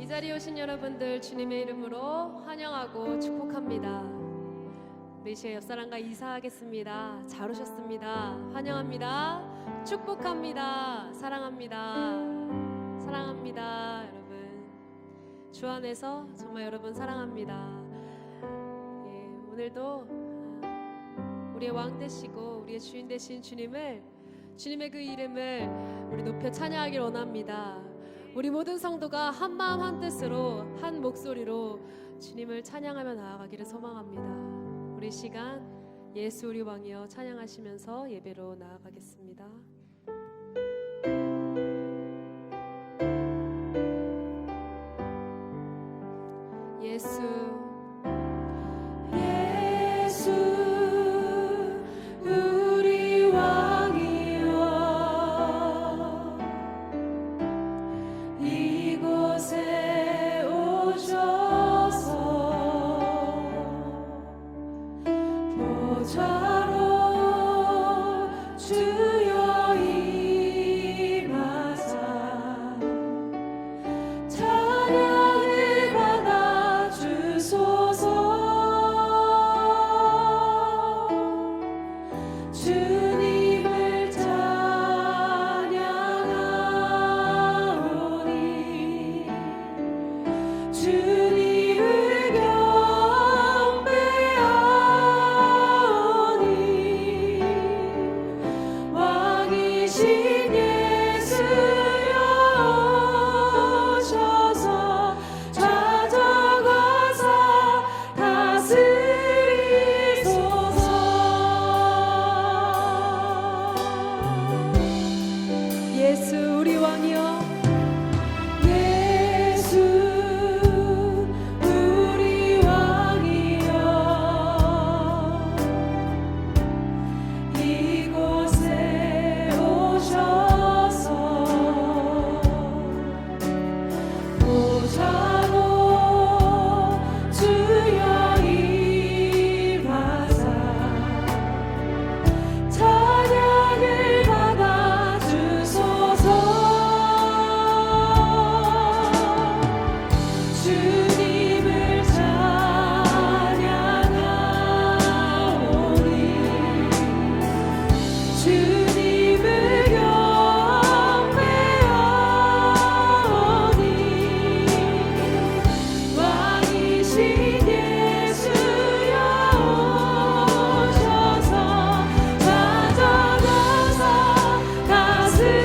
이 자리에 오신 여러분들 주님의 이름으로 환영하고 축복합니다. 우리 시의 옆사람과 인사하겠습니다. 잘 오셨습니다. 환영합니다. 축복합니다. 사랑합니다. 사랑합니다. 여러분 주 안에서 정말 여러분 사랑합니다. 예, 오늘도 우리의 왕 되시고 우리의 주인 되신 주님의 그 이름을 우리 높여 찬양하길 원합니다. 우리 모든 성도가 한 마음 한 뜻으로 한 목소리로 주님을 찬양하며 나아가기를 소망합니다. 우리 시간 예수 우리 왕이여 찬양하시면서 예배로 나아가겠습니다. 예수 우리 왕이여 이곳에 오셔서 보좌로 주여 임하사 찬양을 받아 주소서. 주님을 찬양하오니 주님을 경배하오니 왕이신 예수여 오셔서 찾아가사 다스리소서. 예수 우리 왕이여 예수 우리 왕이여 이곳에 오셔서 보좌로 주여 임하사 찬양을 받아 주소서. 주님을 찬양하오니 주님을 경배하오니 왕이신 예수여 오셔서 찾아가사 다스리소서.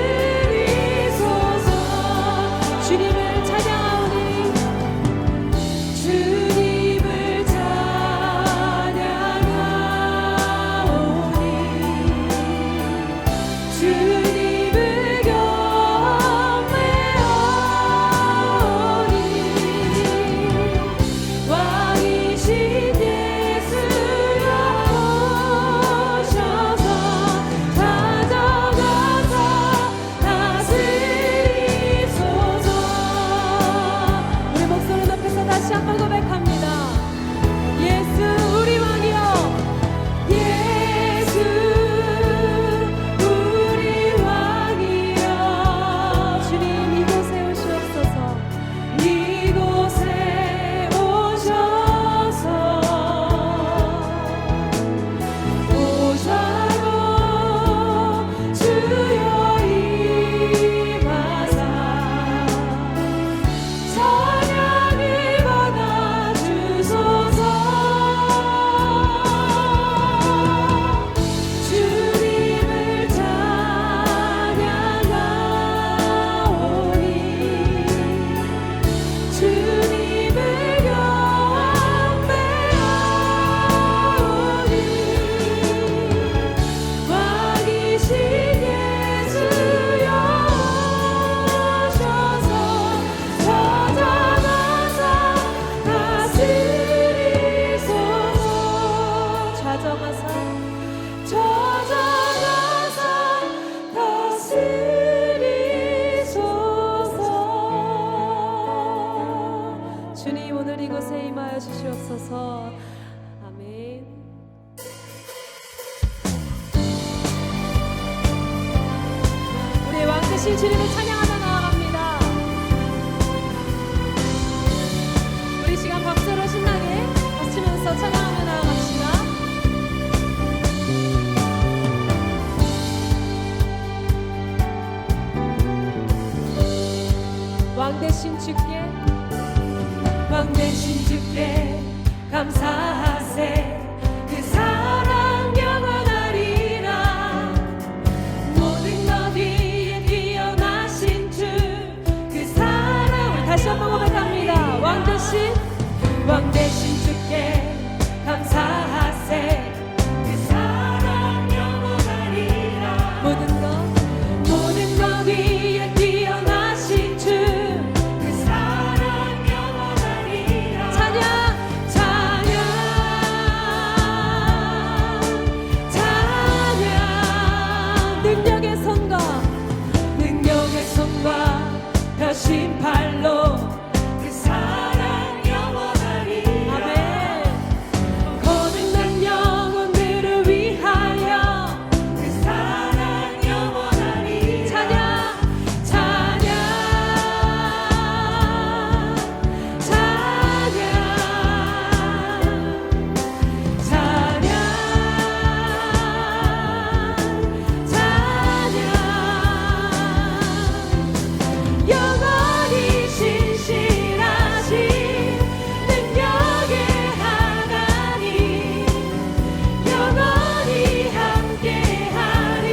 주님을 찬양하오니 주님을 찬양하오니 주님을 경배하오니 왕이신 예수여 오셔서 찾아가사 다스리소서. 우리 목소리 높여서 다시 한번 고백합니다. 예수 우리 왕이여 예수 우리 왕이여 주님 이곳에 오시옵소서. 이곳에 오셔서 보좌로 주여 임하사 찬양을 받아 주소서. 주님을 찬양하오니 주님을 경배하오니 왕이신 예수여 오셔서 찾아가사 다스리소서. 찾아가사 다스리소서. 주님 오늘 이곳에 임하여 주시옵소서. 아멘. 우리의 왕 되신 주님을 찬양하며 나아갑니다. 왕 대신 주께 왕 대신 주께 감사하세. 그 사랑 영원하리라. 모든 것 위에 뛰어나신 주 그 사랑. 다시 한번 고백합니다. 왕 대신 주께 감사하세. 그 사랑 영원하리라. 모든 것 위에 뛰어나신 주 그 사랑 영원하리라. 찬양 능력의 손과 펴신 팔로 그 사랑 영원하리라. 아멘. 거듭난 영혼들을 위하여 그 사랑 영원하리라. 찬양 영원히 신실하신 능력의 하나님 영원히 함께하리.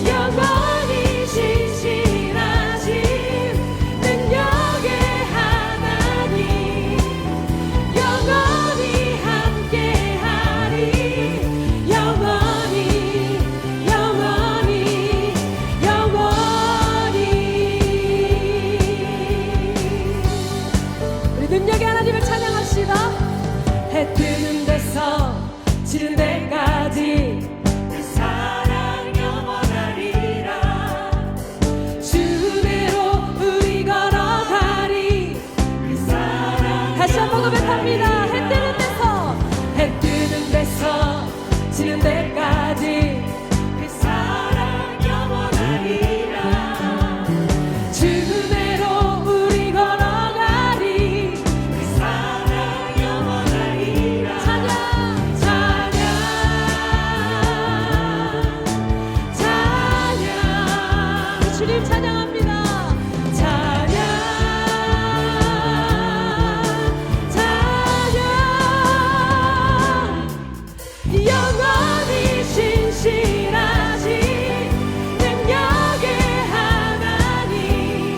영원히 신실하신 능력의 하나님 영원히 함께하리. 우리 능력의 하나님을 찬양합시다. 해 뜨는 데서 지는 데까지 그 사랑 영원하리라. 주대로 우리 걸어가리. 그 사랑 다시 한번 고백합니다. 해 뜨는 데서 지는 데까지 그 사랑 영원하리라. 주대로 우리 걸어가리. 그 사랑 영원하리라. 주님 찬양합니다. 영원히 신실하신 능력의 하나님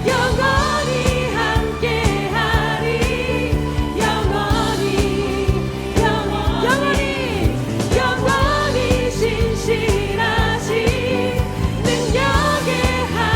영원히 함께하리. 영원히 신실하신 능력의 하나님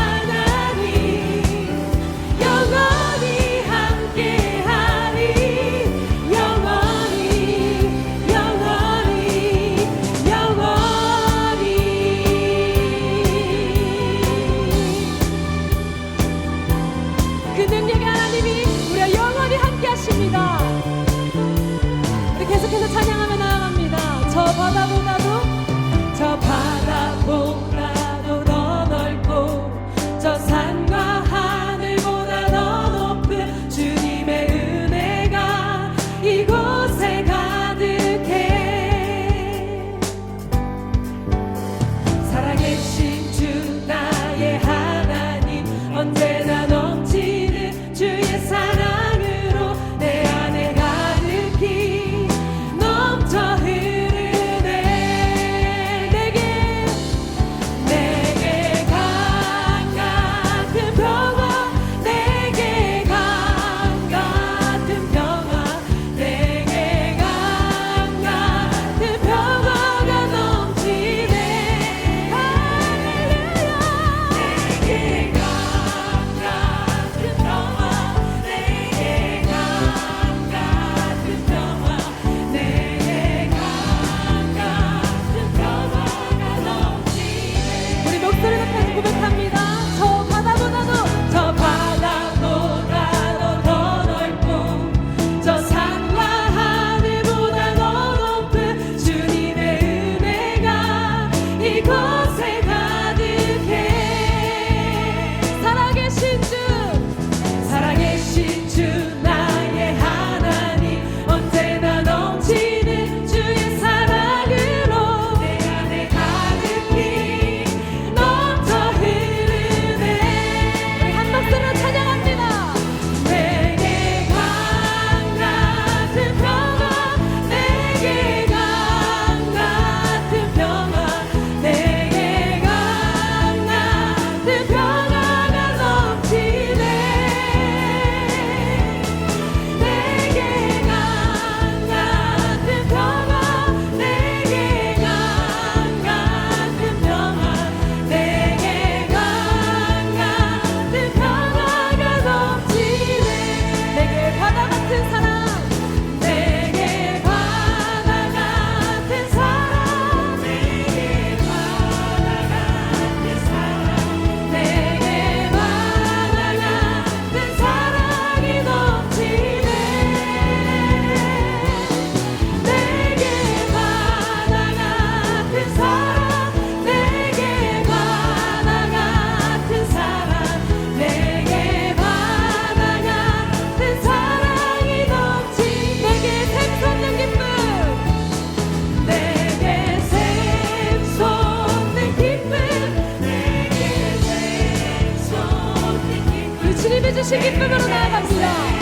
주신 기쁨으로 나아갑니다.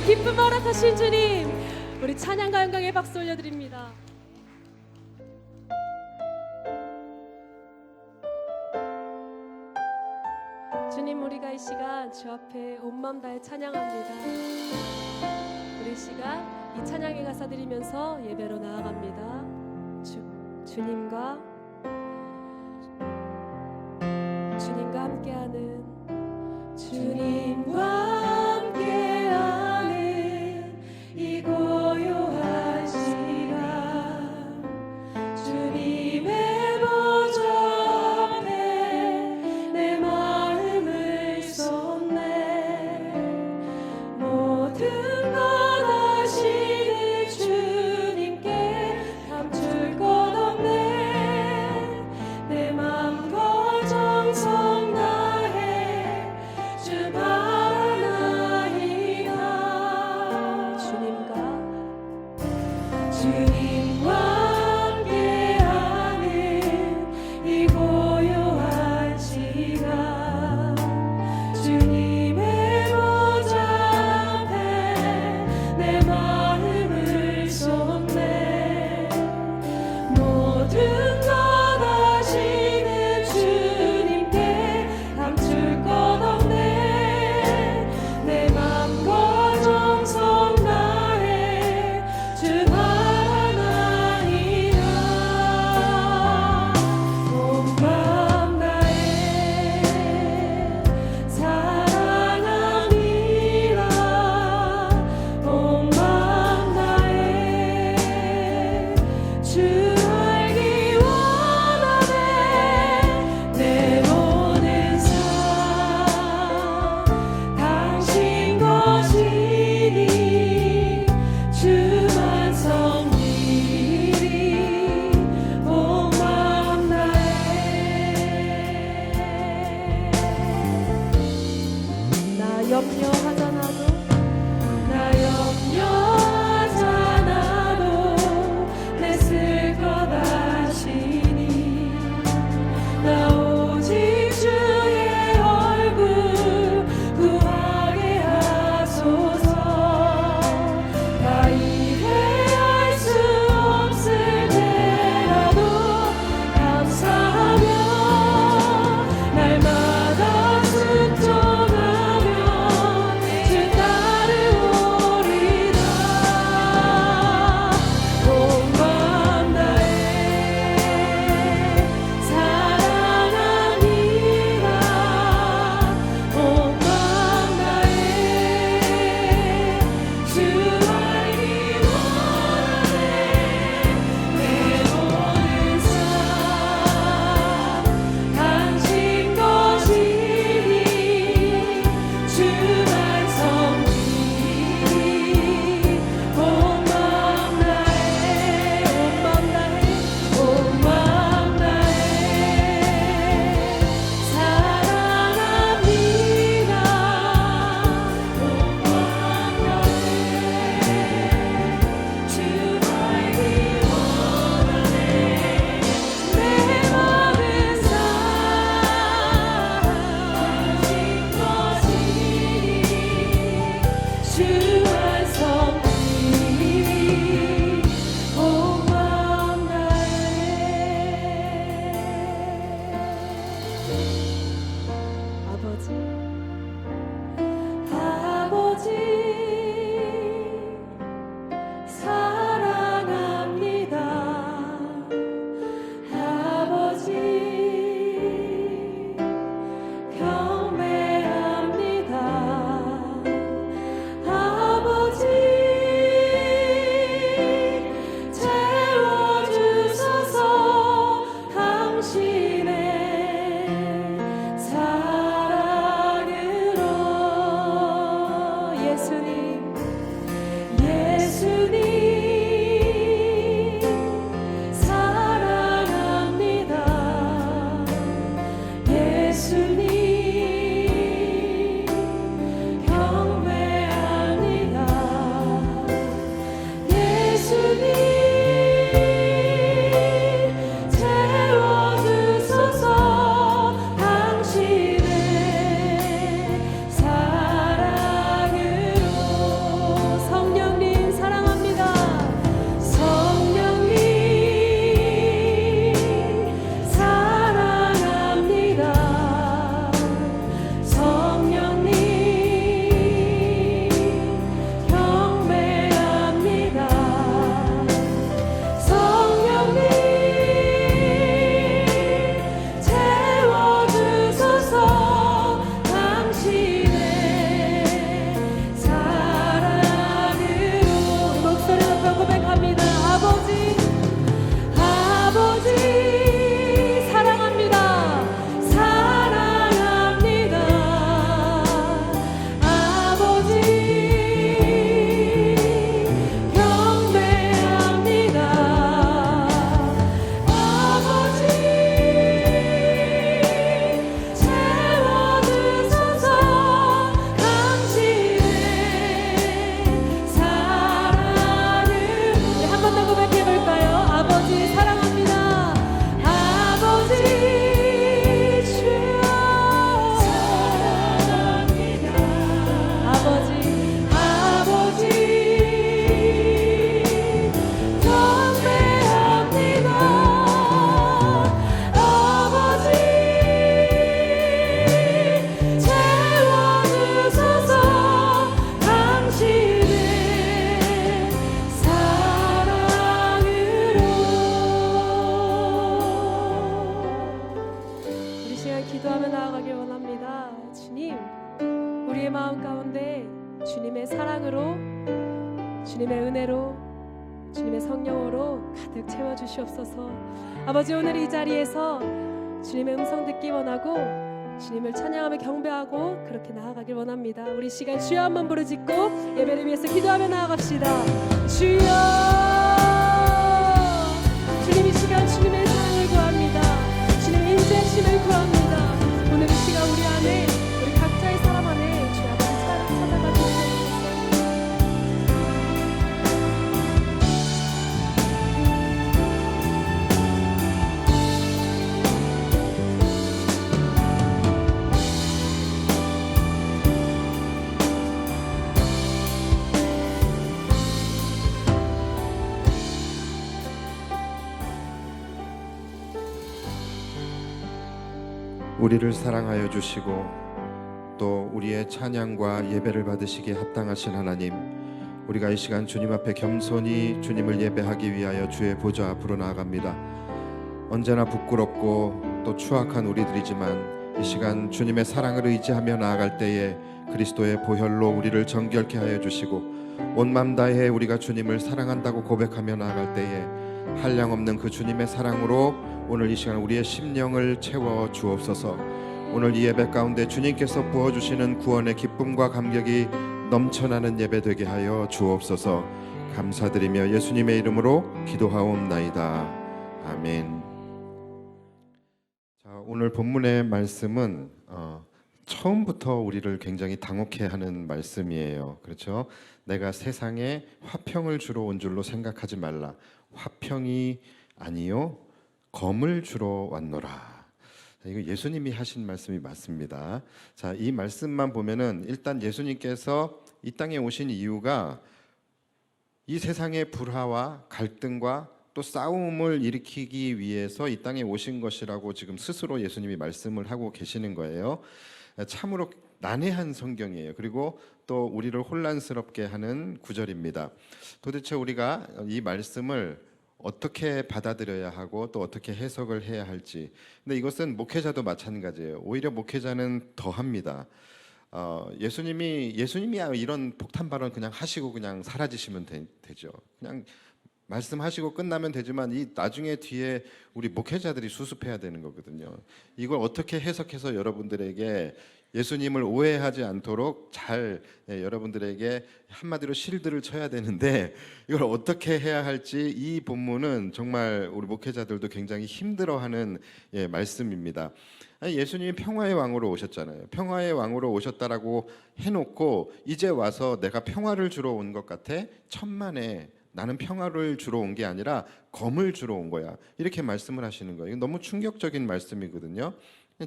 기쁨 허락하신 주님, 우리 찬양과 영광의 박수 올려드립니다. 주님, 우리가 이 시간 주 앞에 온 마음 다해 찬양합니다. 우리 이 시간 이 찬양의 가사 드리면서 예배로 나아갑니다. 주님과 함께하는 주님과 함께하는 이 고요한 시간 주님의 보좌 앞에 내 마음을 쏟네 모든 것 아시는 주님께 감출 것 없네 내 맘과 정성 다해 주 바라나이다 주님과 함께하는 이 고요한 시간 주님의 보좌 앞에 내 마음을 쏟네 모든 것 아시는 주님께 감출 것 없네 내 맘과 정성 다해 주 바라나이다 주님의 은혜로 주님의 성령으로 가득 채워주시옵소서. 아버지, 오늘 이 자리에서 주님의 음성 듣기 원하고 주님을 찬양하며 경배하고 그렇게 나아가길 원합니다. 우리 시간 주여 한번 부르짖고 예배를 위해서 기도하며 나아갑시다. 주여, 주님 이 시간 주님의 사랑을 구합니다. 주님의 인자하심을 구합니다. 오늘 이 시간 우리 안에, 우리 각자의 사람 안에 주여 아버지 찾아가 주시옵소서. 우리를 사랑하여 주시고 또 우리의 찬양과 예배를 받으시기에 합당하신 하나님, 우리가 이 시간 주님 앞에 겸손히 주님을 예배하기 위하여 주의 보좌 앞으로 나아갑니다. 언제나 부끄럽고 또 추악한 우리들이지만 이 시간 주님의 사랑을 의지하며 나아갈 때에 그리스도의 보혈로 우리를 정결케 하여 주시고 온 맘 다해 우리가 주님을 사랑한다고 고백하며 나아갈 때에 한량없는 그 주님의 사랑으로 오늘 이 시간 우리의 심령을 채워 주옵소서. 오늘 이 예배 가운데 주님께서 부어주시는 구원의 기쁨과 감격이 넘쳐나는 예배 되게 하여 주옵소서. 감사드리며 예수님의 이름으로 기도하옵나이다. 아멘. 자, 오늘 본문의 말씀은 처음부터 우리를 굉장히 당혹해 하는 말씀이에요. 그렇죠? 내가 세상에 화평을 주러 온 줄로 생각하지 말라. 화평이 아니요 검을 주러 왔노라. 이거 예수님이 하신 말씀이 맞습니다. 자, 이 말씀만 보면은 일단 예수님께서 이 땅에 오신 이유가 이 세상의 불화와 갈등과 또 싸움을 일으키기 위해서 이 땅에 오신 것이라고 지금 스스로 예수님이 말씀을 하고 계시는 거예요. 참으로 난해한 성경이에요. 그리고 또 우리를 혼란스럽게 하는 구절입니다. 도대체 우리가 이 말씀을 어떻게 받아들여야 하고 또 어떻게 해석을 해야 할지. 근데 이것은 목회자도 마찬가지예요. 오히려 목회자는 더 합니다. 예수님이 이런 폭탄 발언 그냥 하시고 그냥 사라지시면 되죠. 그냥 말씀하시고 끝나면 되지만 이 나중에 뒤에 우리 목회자들이 수습해야 되는 거거든요. 이걸 어떻게 해석해서 여러분들에게 예수님을 오해하지 않도록 잘 여러분들에게 한마디로 실드를 쳐야 되는데 이걸 어떻게 해야 할지 이 본문은 정말 우리 목회자들도 굉장히 힘들어하는 말씀입니다. 예수님이 평화의 왕으로 오셨잖아요. 평화의 왕으로 오셨다라고 해놓고 이제 와서 내가 평화를 주러 온 것 같아? 천만에 나는 평화를 주러 온 게 아니라 검을 주러 온 거야. 이렇게 말씀을 하시는 거예요. 너무 충격적인 말씀이거든요.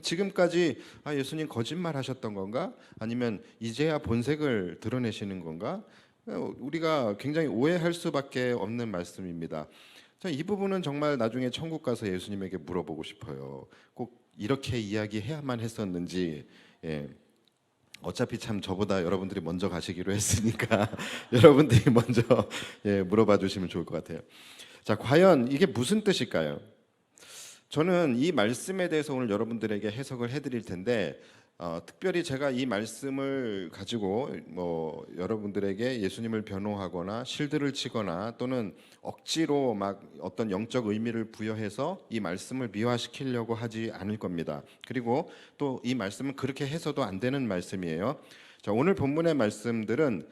지금까지 예수님 거짓말 하셨던 건가? 아니면 이제야 본색을 드러내시는 건가? 우리가 굉장히 오해할 수밖에 없는 말씀입니다. 이 부분은 정말 나중에 천국 가서 예수님에게 물어보고 싶어요. 꼭 이렇게 이야기해야만 했었는지. 어차피 참 저보다 여러분들이 먼저 가시기로 했으니까 여러분들이 먼저 물어봐 주시면 좋을 것 같아요. 자, 과연 이게 무슨 뜻일까요? 저는 이 말씀에 대해서 오늘 여러분들에게 해석을 해드릴 텐데 특별히 제가 이 말씀을 가지고 여러분들에게 예수님을 변호하거나 실드를 치거나 또는 억지로 막 어떤 영적 의미를 부여해서 이 말씀을 미화시키려고 하지 않을 겁니다. 그리고 또 이 말씀은 그렇게 해서도 안 되는 말씀이에요. 자, 오늘 본문의 말씀들은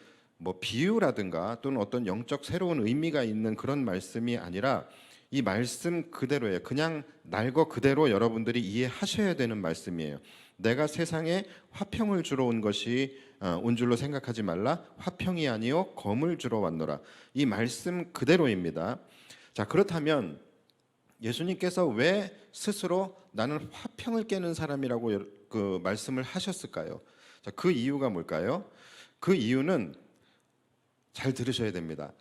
비유라든가 또는 어떤 영적 새로운 의미가 있는 그런 말씀이 아니라 이 말씀 그대로예요. 그냥 날거 그대로 여러분들이 이해하셔야 되는 말씀이에요. 내가 세상에 화평을 주러 온 것이 온 줄로 생각하지 말라. 화평이 아니요 검을 주러 왔노라. 이 말씀 그대로입니다. 자, 그렇다면 예수님께서 왜 스스로 나는 화평을 깨는 사람이라고 그 말씀을 하셨을까요? 자, 그 이유가 뭘까요? 그 이유는 잘 들으셔야 됩니다.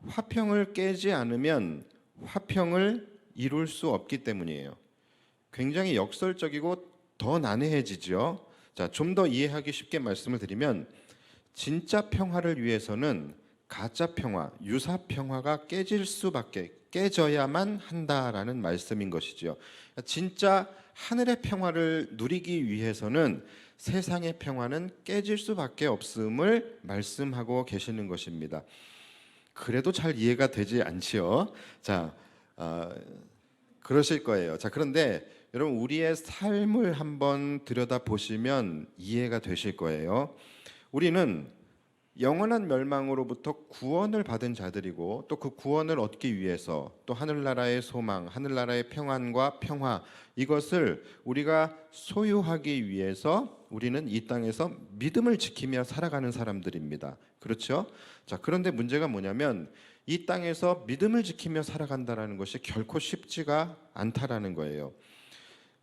화평을 깨지 않으면 화평을 이룰 수 없기 때문이에요. 굉장히 역설적이고 더 난해해지죠. 자, 좀 더 이해하기 쉽게 말씀을 드리면 진짜 평화를 위해서는 가짜 평화, 유사 평화가 깨져야만 한다라는 말씀인 것이죠. 진짜 하늘의 평화를 누리기 위해서는 세상의 평화는 깨질 수밖에 없음을 말씀하고 계시는 것입니다. 그래도 잘 이해가 되지 않지요. 자, 그러실 거예요. 자, 그런데 여러분 우리의 삶을 한번 들여다 보시면 이해가 되실 거예요. 우리는 영원한 멸망으로부터 구원을 받은 자들이고 또 그 구원을 얻기 위해서 또 하늘나라의 소망, 하늘나라의 평안과 평화 이것을 우리가 소유하기 위해서 우리는 이 땅에서 믿음을 지키며 살아가는 사람들입니다. 그렇죠? 자, 그런데 문제가 뭐냐면 이 땅에서 믿음을 지키며 살아간다라는 것이 결코 쉽지가 않다라는 거예요.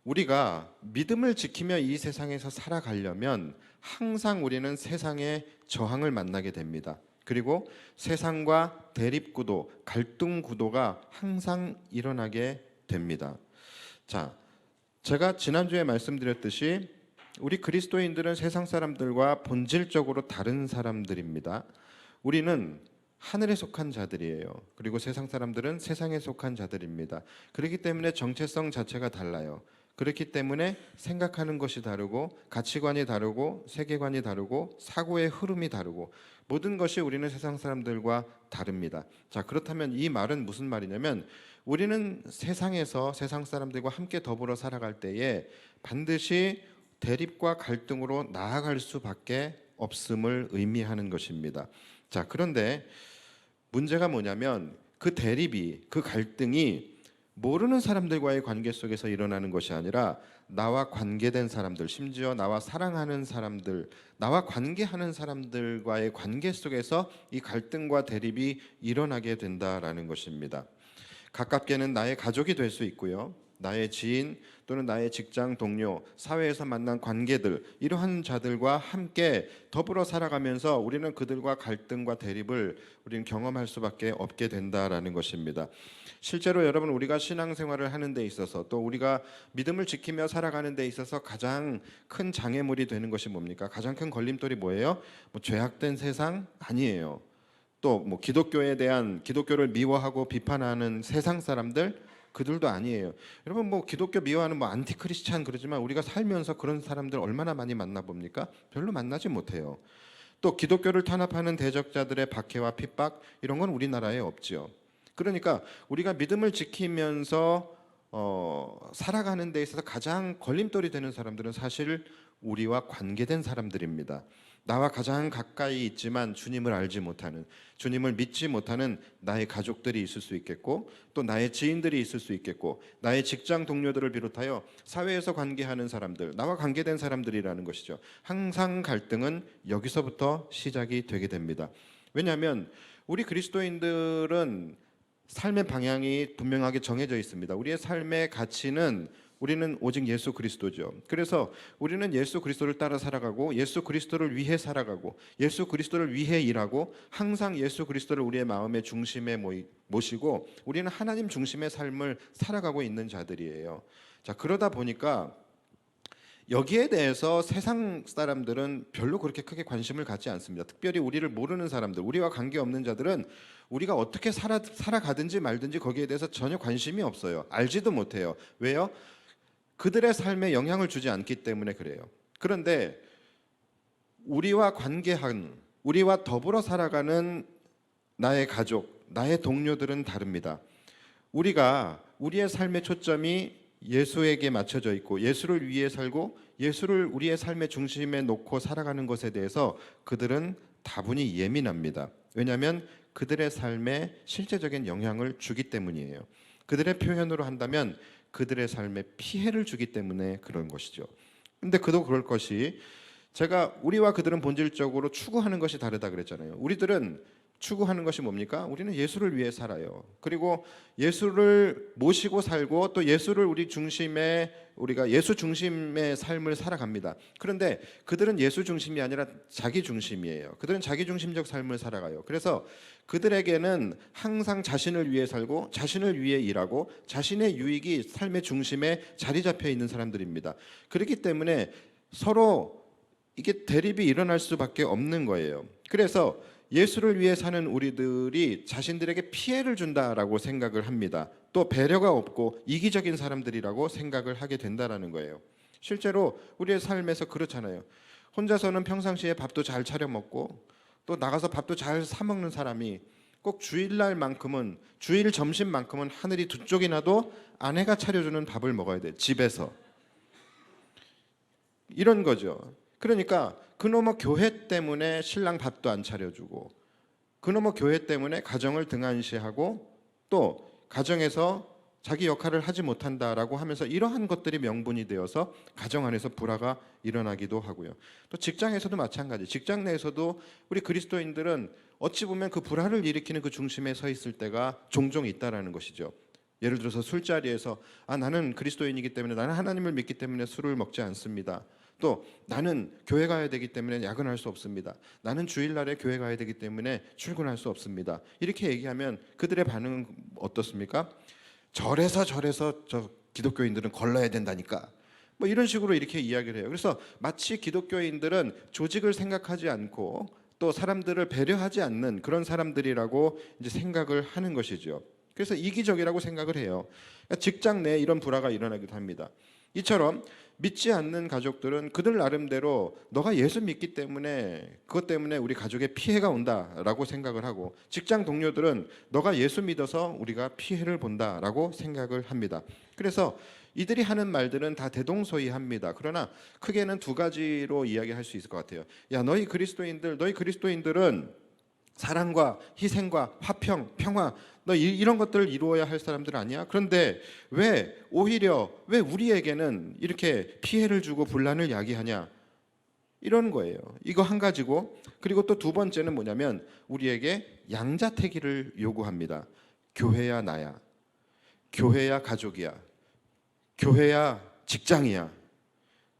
우리가 믿음을 지키며 이 세상에서 살아가려면 항상 우리는 세상의 저항을 만나게 됩니다. 그리고 세상과 대립구도, 갈등구도가 항상 일어나게 됩니다. 자, 제가 지난주에 말씀드렸듯이 우리 그리스도인들은 세상 사람들과 본질적으로 다른 사람들입니다. 우리는 하늘에 속한 자들이에요. 그리고 세상 사람들은 세상에 속한 자들입니다. 그렇기 때문에 정체성 자체가 달라요. 그렇기 때문에 생각하는 것이 다르고 가치관이 다르고 세계관이 다르고 사고의 흐름이 다르고 모든 것이 우리는 세상 사람들과 다릅니다. 자, 그렇다면 이 말은 무슨 말이냐면 우리는 세상에서 세상 사람들과 함께 더불어 살아갈 때에 반드시 대립과 갈등으로 나아갈 수밖에 없음을 의미하는 것입니다. 자, 그런데 문제가 뭐냐면 그 대립이, 그 갈등이 모르는 사람들과의 관계 속에서 일어나는 것이 아니라 나와 관계된 사람들, 심지어 나와 사랑하는 사람들, 나와 관계하는 사람들과의 관계 속에서 이 갈등과 대립이 일어나게 된다라는 것입니다. 가깝게는 나의 가족이 될 수 있고요. 나의 지인 또는 나의 직장 동료, 사회에서 만난 관계들, 이러한 자들과 함께 더불어 살아가면서 우리는 그들과 갈등과 대립을 우리는 경험할 수밖에 없게 된다라는 것입니다. 실제로 여러분 우리가 신앙생활을 하는 데 있어서 또 우리가 믿음을 지키며 살아가는 데 있어서 가장 큰 장애물이 되는 것이 뭡니까? 가장 큰 걸림돌이 뭐예요? 죄악된 세상? 아니에요. 또 기독교를 미워하고 비판하는 세상 사람들? 그들도 아니에요. 여러분 기독교 미워하는 안티크리스찬 그러지만 우리가 살면서 그런 사람들 얼마나 많이 만나봅니까? 별로 만나지 못해요. 또 기독교를 탄압하는 대적자들의 박해와 핍박 이런 건 우리나라에 없지요. 그러니까 우리가 믿음을 지키면서 살아가는 데 있어서 가장 걸림돌이 되는 사람들은 사실 우리와 관계된 사람들입니다. 나와 가장 가까이 있지만 주님을 알지 못하는, 주님을 믿지 못하는 나의 가족들이 있을 수 있겠고 또 나의 지인들이 있을 수 있겠고 나의 직장 동료들을 비롯하여 사회에서 관계하는 사람들, 나와 관계된 사람들이라는 것이죠. 항상 갈등은 여기서부터 시작이 되게 됩니다. 왜냐하면 우리 그리스도인들은 삶의 방향이 분명하게 정해져 있습니다. 우리의 삶의 가치는 우리는 오직 예수 그리스도죠. 그래서 우리는 예수 그리스도를 따라 살아가고 예수 그리스도를 위해 살아가고 예수 그리스도를 위해 일하고 항상 예수 그리스도를 우리의 마음의 중심에 모시고 우리는 하나님 중심의 삶을 살아가고 있는 자들이에요. 자, 그러다 보니까 여기에 대해서 세상 사람들은 별로 그렇게 크게 관심을 갖지 않습니다. 특별히 우리를 모르는 사람들, 우리와 관계없는 자들은 우리가 어떻게 살아가든지 말든지 거기에 대해서 전혀 관심이 없어요. 알지도 못해요. 왜요? 그들의 삶에 영향을 주지 않기 때문에 그래요. 그런데 우리와 더불어 살아가는 나의 가족, 나의 동료들은 다릅니다. 우리의 삶의 초점이 예수에게 맞춰져 있고 예수를 위해 살고 예수를 우리의 삶의 중심에 놓고 살아가는 것에 대해서 그들은 다분히 예민합니다. 왜냐하면 그들의 삶에 실제적인 영향을 주기 때문이에요. 그들의 표현으로 한다면 그들의 삶에 피해를 주기 때문에 그런 것이죠. 근데 그도 그럴 것이 제가 우리와 그들은 본질적으로 추구하는 것이 다르다 그랬잖아요. 우리들은 추구하는 것이 뭡니까? 우리는 예수를 위해 살아요. 그리고 예수를 모시고 살고 또 예수를 우리가 예수 중심의 삶을 살아갑니다. 그런데 그들은 예수 중심이 아니라 자기 중심이에요. 그들은 자기 중심적 삶을 살아가요. 그래서 그들에게는 항상 자신을 위해 살고 자신을 위해 일하고 자신의 유익이 삶의 중심에 자리 잡혀 있는 사람들입니다. 그렇기 때문에 서로 이게 대립이 일어날 수밖에 없는 거예요. 그래서 예수를 위해 사는 우리들이 자신들에게 피해를 준다라고 생각을 합니다. 또 배려가 없고 이기적인 사람들이라고 생각을 하게 된다라는 거예요. 실제로 우리의 삶에서 그렇잖아요. 혼자서는 평상시에 밥도 잘 차려 먹고 또 나가서 밥도 잘 사 먹는 사람이 꼭 주일날만큼은, 주일 점심만큼은 하늘이 두 쪽이 나도 아내가 차려주는 밥을 먹어야 돼, 집에서. 이런 거죠. 그러니까 그놈의 교회 때문에 신랑 밥도 안 차려주고, 그놈의 교회 때문에 가정을 등한시하고, 또 가정에서 자기 역할을 하지 못한다라고 하면서 이러한 것들이 명분이 되어서 가정 안에서 불화가 일어나기도 하고요. 또 직장에서도 마찬가지. 직장 내에서도 우리 그리스도인들은 어찌 보면 그 불화를 일으키는 그 중심에 서 있을 때가 종종 있다라는 것이죠. 예를 들어서 술자리에서 나는 그리스도인이기 때문에, 나는 하나님을 믿기 때문에 술을 먹지 않습니다. 또 나는 교회 가야 되기 때문에 야근할 수 없습니다. 나는 주일날에 교회 가야 되기 때문에 출근할 수 없습니다. 이렇게 얘기하면 그들의 반응은 어떻습니까? 절에서 저 기독교인들은 걸러야 된다니까, 뭐 이런 식으로 이렇게 이야기를 해요. 그래서 마치 기독교인들은 조직을 생각하지 않고 또 사람들을 배려하지 않는 그런 사람들이라고 이제 생각을 하는 것이죠. 그래서 이기적이라고 생각을 해요. 그러니까 직장 내에 이런 불화가 일어나기도 합니다. 이처럼 믿지 않는 가족들은 그들 나름대로 너가 예수 믿기 때문에, 그것 때문에 우리 가족에 피해가 온다라고 생각을 하고, 직장 동료들은 너가 예수 믿어서 우리가 피해를 본다라고 생각을 합니다. 그래서 이들이 하는 말들은 다 대동소이합니다. 그러나 크게는 두 가지로 이야기할 수 있을 것 같아요. 야, 너희 그리스도인들은 사랑과 희생과 화평, 평화, 너 이런 것들을 이루어야 할 사람들 아니야? 그런데 왜 우리에게는 이렇게 피해를 주고 분란을 야기하냐? 이런 거예요. 이거 한 가지고, 그리고 또 두 번째는 뭐냐면 우리에게 양자택일을 요구합니다. 교회야 나야, 교회야 가족이야, 교회야 직장이야.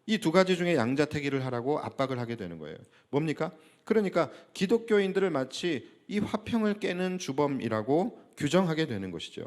이 두 가지 중에 양자택일을 하라고 압박을 하게 되는 거예요. 뭡니까? 그러니까 기독교인들을 마치 이 화평을 깨는 주범이라고 규정하게 되는 것이죠.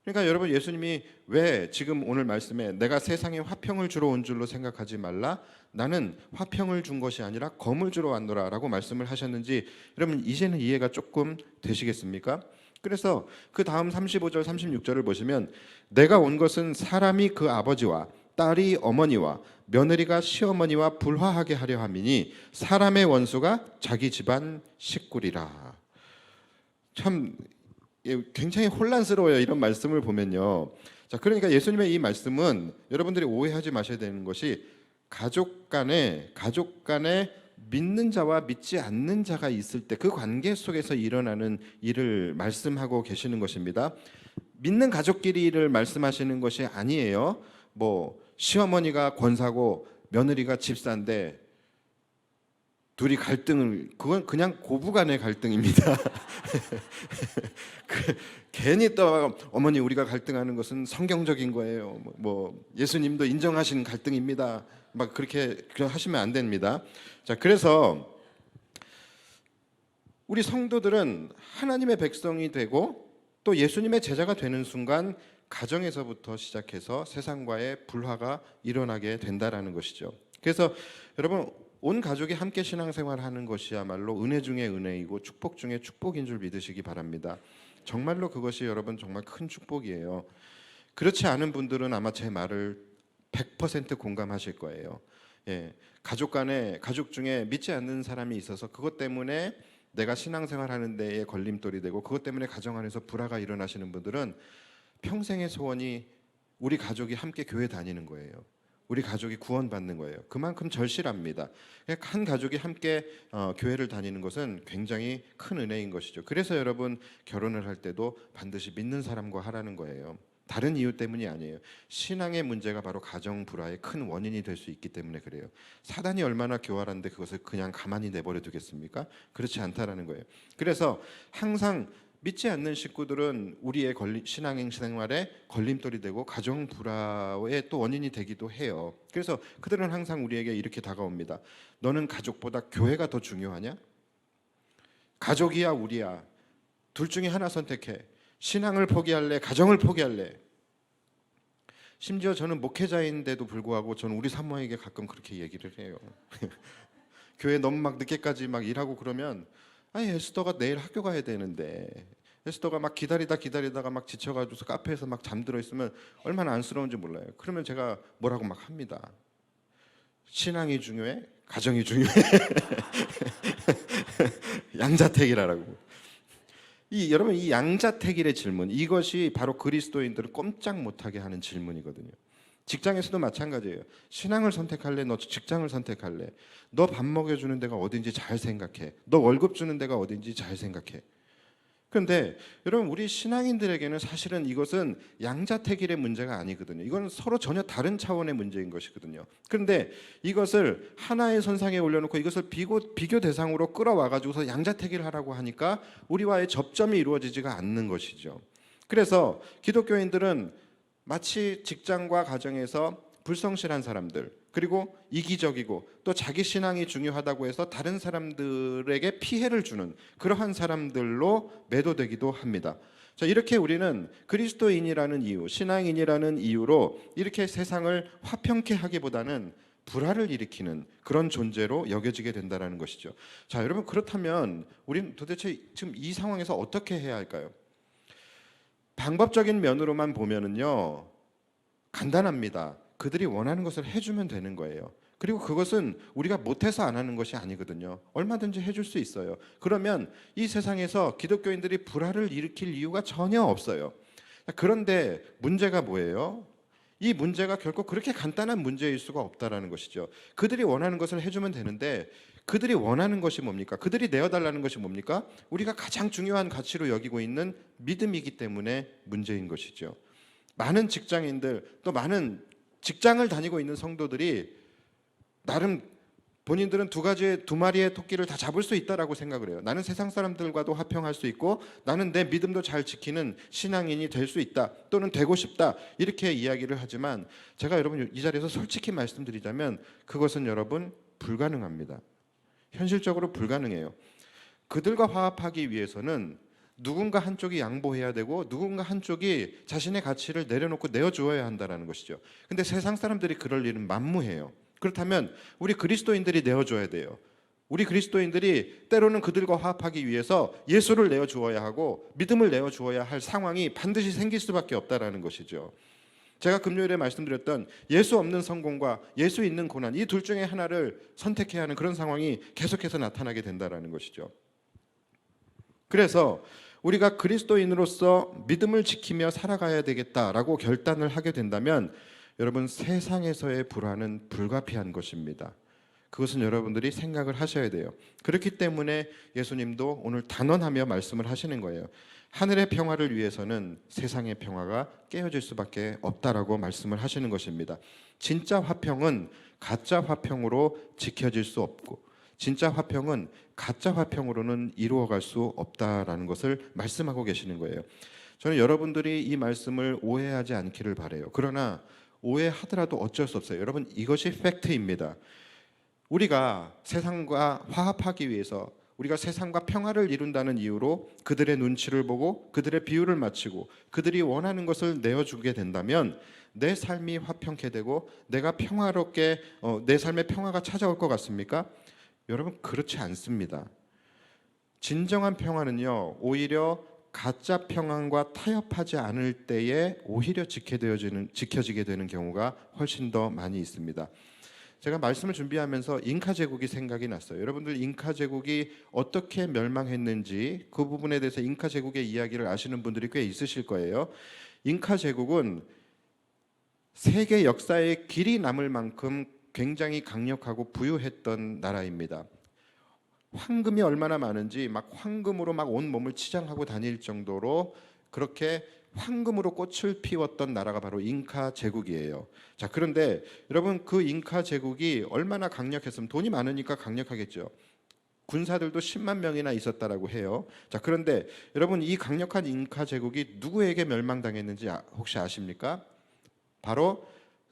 그러니까 여러분, 예수님이 왜 지금 오늘 말씀에 내가 세상에 화평을 주러 온 줄로 생각하지 말라, 나는 화평을 준 것이 아니라 검을 주러 왔노라 라고 말씀을 하셨는지 여러분 이제는 이해가 조금 되시겠습니까? 그래서 그 다음 35절 36절을 보시면, 내가 온 것은 사람이 그 아버지와 딸이 어머니와 며느리가 시어머니와 불화하게 하려 함이니 사람의 원수가 자기 집안 식구리라. 참 굉장히 혼란스러워요, 이런 말씀을 보면요. 자, 그러니까 예수님의 이 말씀은 여러분들이 오해하지 마셔야 되는 것이 가족 간에 믿는 자와 믿지 않는 자가 있을 때 그 관계 속에서 일어나는 일을 말씀하고 계시는 것입니다. 믿는 가족끼리를 말씀하시는 것이 아니에요. 뭐 시어머니가 권사고 며느리가 집사인데 둘이 갈등을, 그건 그냥 고부간의 갈등입니다. 괜히 또 어머니 우리가 갈등하는 것은 성경적인 거예요. 뭐 예수님도 인정하신 갈등입니다. 막 그렇게 하시면 안 됩니다. 자, 그래서 우리 성도들은 하나님의 백성이 되고 또 예수님의 제자가 되는 순간 가정에서부터 시작해서 세상과의 불화가 일어나게 된다라는 것이죠. 그래서 여러분, 온 가족이 함께 신앙생활하는 것이야말로 은혜 중에 은혜이고 축복 중에 축복인 줄 믿으시기 바랍니다. 정말로 그것이 여러분 정말 큰 축복이에요. 그렇지 않은 분들은 아마 제 말을 100% 공감하실 거예요. 예, 가족 중에 믿지 않는 사람이 있어서 그것 때문에 내가 신앙생활하는 데에 걸림돌이 되고 그것 때문에 가정 안에서 불화가 일어나시는 분들은 평생의 소원이 우리 가족이 함께 교회 다니는 거예요. 우리 가족이 구원받는 거예요. 그만큼 절실합니다. 한 가족이 함께 교회를 다니는 것은 굉장히 큰 은혜인 것이죠. 그래서 여러분, 결혼을 할 때도 반드시 믿는 사람과 하라는 거예요. 다른 이유 때문이 아니에요. 신앙의 문제가 바로 가정 불화의 큰 원인이 될 수 있기 때문에 그래요. 사단이 얼마나 교활한데 그것을 그냥 가만히 내버려 두겠습니까? 그렇지 않다라는 거예요. 그래서 항상 믿지 않는 식구들은 우리의 신앙생활에 걸림돌이 되고 가정 불화의 또 원인이 되기도 해요. 그래서 그들은 항상 우리에게 이렇게 다가옵니다. 너는 가족보다 교회가 더 중요하냐? 가족이야 우리야, 둘 중에 하나 선택해. 신앙을 포기할래? 가정을 포기할래? 심지어 저는 목회자인데도 불구하고 저는 우리 사모에게 가끔 그렇게 얘기를 해요. 교회 너무 막 늦게까지 막 일하고 그러면, 아니 에스더가 내일 학교 가야 되는데, 에스더가 막 기다리다가 막 지쳐가지고 카페에서 막 잠들어 있으면 얼마나 안쓰러운지 몰라요. 그러면 제가 뭐라고 막 합니다. 신앙이 중요해? 가정이 중요해? 양자택일하라고. 여러분 이 양자택일의 질문, 이것이 바로 그리스도인들을 꼼짝 못하게 하는 질문이거든요. 직장에서도 마찬가지예요. 신앙을 선택할래? 너 직장을 선택할래? 너 밥 먹여주는 데가 어딘지 잘 생각해. 너 월급 주는 데가 어딘지 잘 생각해. 그런데 여러분 우리 신앙인들에게는 사실은 이것은 양자택일의 문제가 아니거든요. 이건 서로 전혀 다른 차원의 문제인 것이거든요. 그런데 이것을 하나의 선상에 올려놓고 이것을 비교 대상으로 끌어와 가지고서 양자택일하라고 하니까 우리와의 접점이 이루어지지가 않는 것이죠. 그래서 기독교인들은 마치 직장과 가정에서 불성실한 사람들, 그리고 이기적이고 또 자기 신앙이 중요하다고 해서 다른 사람들에게 피해를 주는 그러한 사람들로 매도되기도 합니다. 자, 이렇게 우리는 그리스도인이라는 이유, 신앙인이라는 이유로 이렇게 세상을 화평케 하기보다는 불화를 일으키는 그런 존재로 여겨지게 된다는 것이죠. 자, 여러분 그렇다면 우리는 도대체 지금 이 상황에서 어떻게 해야 할까요? 방법적인 면으로만 보면은요, 간단합니다. 그들이 원하는 것을 해주면 되는 거예요. 그리고 그것은 우리가 못해서 안 하는 것이 아니거든요. 얼마든지 해줄 수 있어요. 그러면 이 세상에서 기독교인들이 불화를 일으킬 이유가 전혀 없어요. 그런데 문제가 뭐예요? 이 문제가 결코 그렇게 간단한 문제일 수가 없다라는 것이죠. 그들이 원하는 것을 해주면 되는데 그들이 원하는 것이 뭡니까? 그들이 내어달라는 것이 뭡니까? 우리가 가장 중요한 가치로 여기고 있는 믿음이기 때문에 문제인 것이죠. 많은 직장인들, 또 많은 직장을 다니고 있는 성도들이 나름 본인들은 두 마리의 토끼를 다 잡을 수 있다라고 생각을 해요. 나는 세상 사람들과도 화평할 수 있고 나는 내 믿음도 잘 지키는 신앙인이 될 수 있다, 또는 되고 싶다, 이렇게 이야기를 하지만 제가 여러분 이 자리에서 솔직히 말씀드리자면 그것은 여러분 불가능합니다. 현실적으로 불가능해요. 그들과 화합하기 위해서는 누군가 한쪽이 양보해야 되고 누군가 한쪽이 자신의 가치를 내려놓고 내어주어야 한다는 것이죠. 근데 세상 사람들이 그럴 일은 만무해요. 그렇다면 우리 그리스도인들이 내어줘야 돼요. 우리 그리스도인들이 때로는 그들과 화합하기 위해서 예수를 내어주어야 하고 믿음을 내어주어야 할 상황이 반드시 생길 수밖에 없다라는 것이죠. 제가 금요일에 말씀드렸던 예수 없는 성공과 예수 있는 고난, 이 둘 중에 하나를 선택해야 하는 그런 상황이 계속해서 나타나게 된다라는 것이죠. 그래서 우리가 그리스도인으로서 믿음을 지키며 살아가야 되겠다라고 결단을 하게 된다면 여러분 세상에서의 불화는 불가피한 것입니다. 그것은 여러분들이 생각을 하셔야 돼요. 그렇기 때문에 예수님도 오늘 단언하며 말씀을 하시는 거예요. 하늘의 평화를 위해서는 세상의 평화가 깨어질 수밖에 없다라고 말씀을 하시는 것입니다. 진짜 화평은 가짜 화평으로 지켜질 수 없고 진짜 화평은 가짜 화평으로는 이루어갈 수 없다라는 것을 말씀하고 계시는 거예요. 저는 여러분들이 이 말씀을 오해하지 않기를 바라요. 그러나 오해하더라도 어쩔 수 없어요. 여러분 이것이 팩트입니다. 우리가 세상과 화합하기 위해서, 우리가 세상과 평화를 이룬다는 이유로 그들의 눈치를 보고 그들의 비율을 맞추고 그들이 원하는 것을 내어주게 된다면 내 삶이 화평케 되고 내가 평화롭게 내 삶에 평화가 찾아올 것 같습니까? 여러분 그렇지 않습니다. 진정한 평화는요, 오히려 가짜 평안과 타협하지 않을 때에 오히려 지켜지게 되는 경우가 훨씬 더 많이 있습니다. 제가 말씀을 준비하면서 잉카 제국이 생각이 났어요. 여러분들 잉카 제국이 어떻게 멸망했는지 그 부분에 대해서 잉카 제국의 이야기를 아시는 분들이 꽤 있으실 거예요. 잉카 제국은 세계 역사에 길이 남을 만큼 굉장히 강력하고 부유했던 나라입니다. 황금이 얼마나 많은지 막 황금으로 막 온 몸을 치장하고 다닐 정도로 그렇게 황금으로 꽃을 피웠던 나라가 바로 잉카 제국이에요. 자, 그런데 여러분 그 잉카 제국이 얼마나 강력했으면, 돈이 많으니까 강력하겠죠. 군사들도 10만 명이나 있었다라고 해요. 자, 그런데 여러분 이 강력한 잉카 제국이 누구에게 멸망당했는지 혹시 아십니까? 바로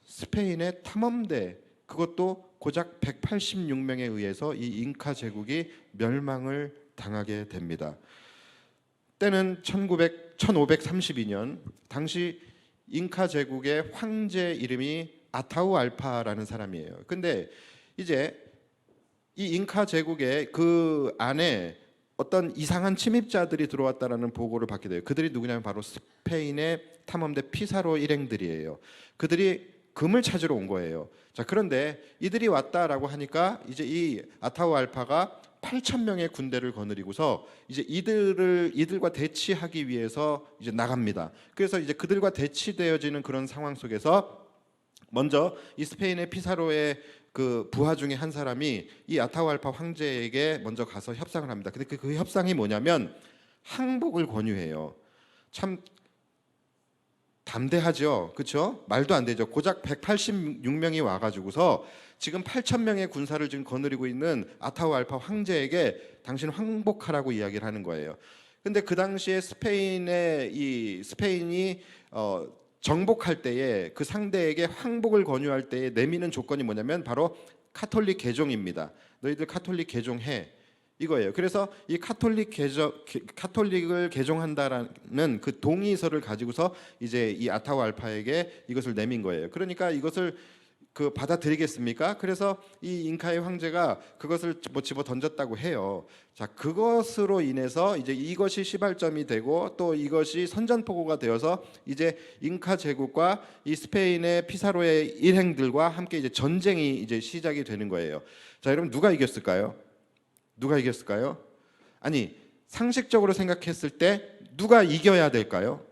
스페인의 탐험대, 그것도 고작 186명에 의해서 이 잉카 제국이 멸망을 당하게 됩니다. 때는 1532년, 당시 잉카 제국의 황제 이름이 아타우알파라는 사람이에요. 근데 이제 이 잉카 제국의 그 안에 어떤 이상한 침입자들이 들어왔다라는 보고를 받게 돼요. 그들이 누구냐면 바로 스페인의 탐험대 피사로 일행들이에요. 그들이 금을 찾으러 온 거예요. 자, 그런데 이들이 왔다라고 하니까 이제 이 아타우알파가 8천 명의 군대를 거느리고서 이제 이들과 대치하기 위해서 이제 나갑니다. 그래서 이제 그들과 대치되어지는 그런 상황 속에서 먼저 이 스페인의 피사로의 그 부하 중에 한 사람이 이 아타후알파 황제에게 먼저 가서 협상을 합니다. 근데 그 협상이 뭐냐면 항복을 권유해요. 참 담대하죠, 그렇죠? 말도 안 되죠. 고작 186명이 와가지고서 지금 8천 명의 군사를 지금 거느리고 있는 아타후알파 황제에게 당신 항복하라고 이야기를 하는 거예요. 근데 그 당시에 스페인이 정복할 때에 그 상대에게 항복을 권유할 때에 내미는 조건이 뭐냐면 바로 카톨릭 개종입니다. 너희들 카톨릭 개종해, 이거예요. 그래서 이 카톨릭을 개종한다라는 그 동의서를 가지고서 이제 이 아타후알파에게 이것을 내민 거예요. 그러니까 이것을 그 받아들이겠습니까? 그래서 이 잉카의 황제가 그것을 뭐 집어 던졌다고 해요. 자, 그것으로 인해서 이제 이것이 시발점이 되고 또 이것이 선전포고가 되어서 이제 잉카 제국과 이 스페인의 피사로의 일행들과 함께 이제 전쟁이 이제 시작이 되는 거예요. 자, 여러분 누가 이겼을까요? 누가 이겼을까요? 아니, 상식적으로 생각했을 때 누가 이겨야 될까요?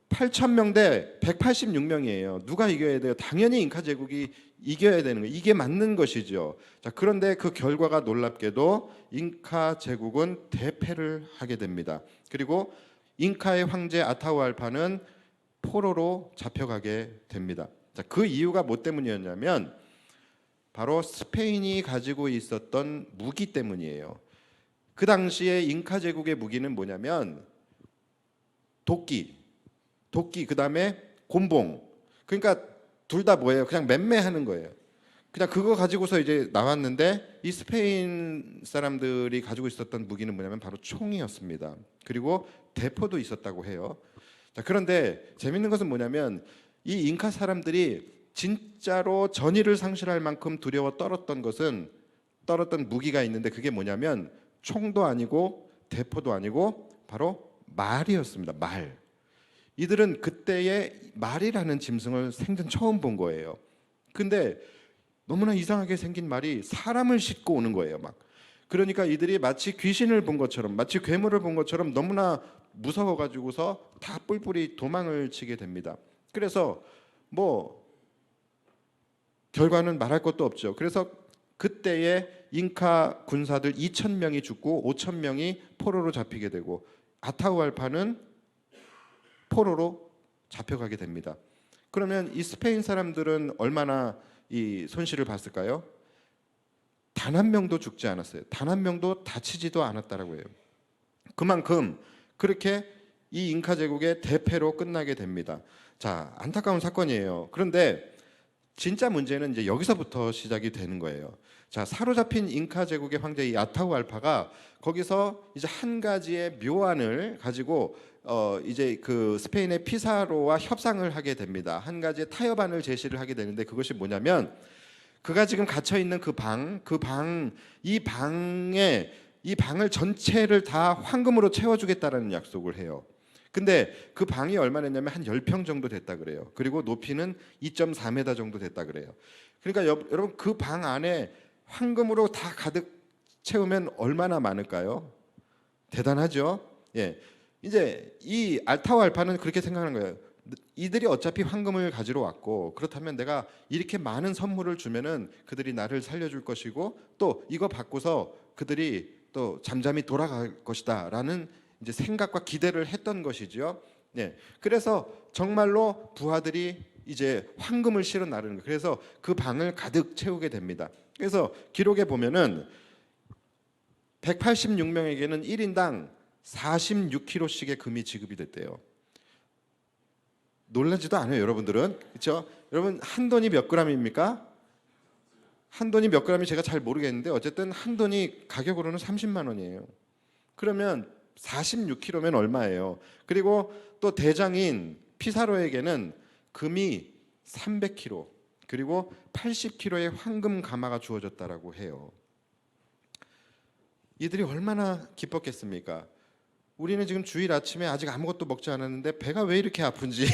8,000명 대 186명이에요. 누가 이겨야 돼요? 당연히 잉카 제국이 이겨야 되는 거예요. 이게 맞는 것이죠. 자, 그런데 그 결과가 놀랍게도 잉카 제국은 대패를 하게 됩니다. 그리고 잉카의 황제 아타후알파는 포로로 잡혀가게 됩니다. 자, 그 이유가 뭐 때문이었냐면 바로 스페인이 가지고 있었던 무기 때문이에요. 그 당시에 잉카 제국의 무기는 뭐냐면 도끼, 그다음에 곤봉. 그러니까 둘 다 뭐예요? 그냥 맴매하는 거예요. 그냥 그거 가지고서 이제 나왔는데 이 스페인 사람들이 가지고 있었던 무기는 뭐냐면 바로 총이었습니다. 그리고 대포도 있었다고 해요. 자, 그런데 재밌는 것은 뭐냐면 이 잉카 사람들이 진짜로 전의를 상실할 만큼 두려워 떨었던 무기가 있는데 그게 뭐냐면 총도 아니고 대포도 아니고 바로 말이었습니다. 말. 이들은 그때의 말이라는 짐승을 생전 처음 본 거예요. 근데 너무나 이상하게 생긴 말이 사람을 싣고 오는 거예요, 막. 그러니까 이들이 마치 귀신을 본 것처럼, 마치 괴물을 본 것처럼 너무나 무서워가지고서 다 뿔뿔이 도망을 치게 됩니다. 그래서 뭐 결과는 말할 것도 없죠. 그래서 그때의 잉카 군사들 2,000명이 죽고 5,000명이 포로로 잡히게 되고 아타후알파는 포로로 잡혀가게 됩니다. 그러면 이 스페인 사람들은 얼마나 이 손실을 봤을까요? 단 한 명도 죽지 않았어요. 단 한 명도 다치지도 않았다라고 해요. 그만큼 그렇게 이 잉카 제국의 대패로 끝나게 됩니다. 자, 안타까운 사건이에요. 그런데 진짜 문제는 이제 여기서부터 시작이 되는 거예요. 자, 사로잡힌 잉카 제국의 황제 이 아타후알파가 거기서 이제 한 가지의 묘안을 가지고 이제 그 스페인의 피사로와 협상을 하게 됩니다. 한 가지의 타협안을 제시를 하게 되는데 그것이 뭐냐면 그가 지금 갇혀 있는 이 방을 전체를 다 황금으로 채워주겠다라는 약속을 해요. 근데 그 방이 얼마냐면 한 10평 정도 됐다 그래요. 그리고 높이는 2.4m 정도 됐다 그래요. 그러니까 여러분 그 방 안에 황금으로 다 가득 채우면 얼마나 많을까요? 대단하죠. 예. 이제 이 아타후알파는 그렇게 생각하는 거예요. 이들이 어차피 황금을 가지러 왔고 그렇다면 내가 이렇게 많은 선물을 주면은 그들이 나를 살려줄 것이고 또 이거 받고서 그들이 또 잠잠히 돌아갈 것이다라는 이제 생각과 기대를 했던 것이죠. 네, 그래서 정말로 부하들이 이제 황금을 실어 나르는 거예요. 그래서 그 방을 가득 채우게 됩니다. 그래서 기록에 보면은 186명에게는 1인당 46kg씩의 금이 지급이 됐대요. 놀라지도 않아요, 여러분들은. 그렇죠? 여러분 한 돈이 몇 그램입니까? 한 돈이 몇 그램이 제가 잘 모르겠는데 어쨌든 한 돈이 가격으로는 30만 원이에요. 그러면 46kg면 얼마예요? 그리고 또 대장인 피사로에게는 금이 300kg 그리고 80kg의 황금 가마가 주어졌다라고 해요. 이들이 얼마나 기뻤겠습니까? 우리는 지금 주일 아침에 아직 아무것도 먹지 않았는데 배가 왜 이렇게 아픈지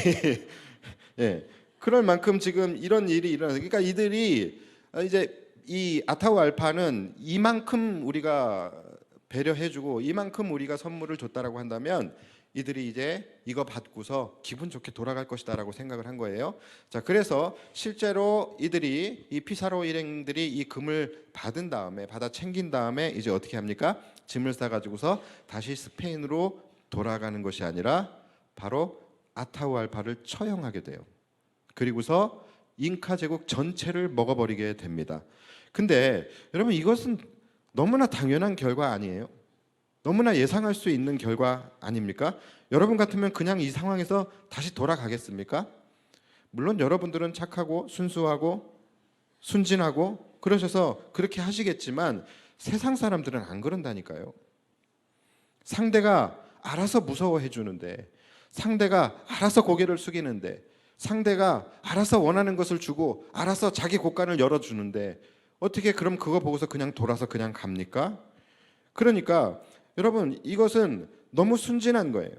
예, 그럴 만큼 지금 이런 일이 일어나서 그러니까 이들이 이제 이 아타우 알파는 이만큼 우리가 배려해주고 이만큼 우리가 선물을 줬다라고 한다면 이들이 이제 이거 받고서 기분 좋게 돌아갈 것이다라고 생각을 한 거예요. 자, 그래서 실제로 이들이 이 피사로 일행들이 이 금을 받아 챙긴 다음에 이제 어떻게 합니까? 짐을 싸 가지고서 다시 스페인으로 돌아가는 것이 아니라 바로 아타우 알파를 처형하게 돼요. 그리고서 잉카 제국 전체를 먹어버리게 됩니다. 근데 여러분, 이것은 너무나 당연한 결과 아니에요? 너무나 예상할 수 있는 결과 아닙니까? 여러분 같으면 그냥 이 상황에서 다시 돌아가겠습니까? 물론 여러분들은 착하고 순수하고 순진하고 그러셔서 그렇게 하시겠지만 세상 사람들은 안 그런다니까요. 상대가 알아서 무서워해 주는데, 상대가 알아서 고개를 숙이는데, 상대가 알아서 원하는 것을 주고 알아서 자기 곳간을 열어주는데 어떻게 그럼 그거 보고서 그냥 돌아서 그냥 갑니까? 그러니까 여러분, 이것은 너무 순진한 거예요.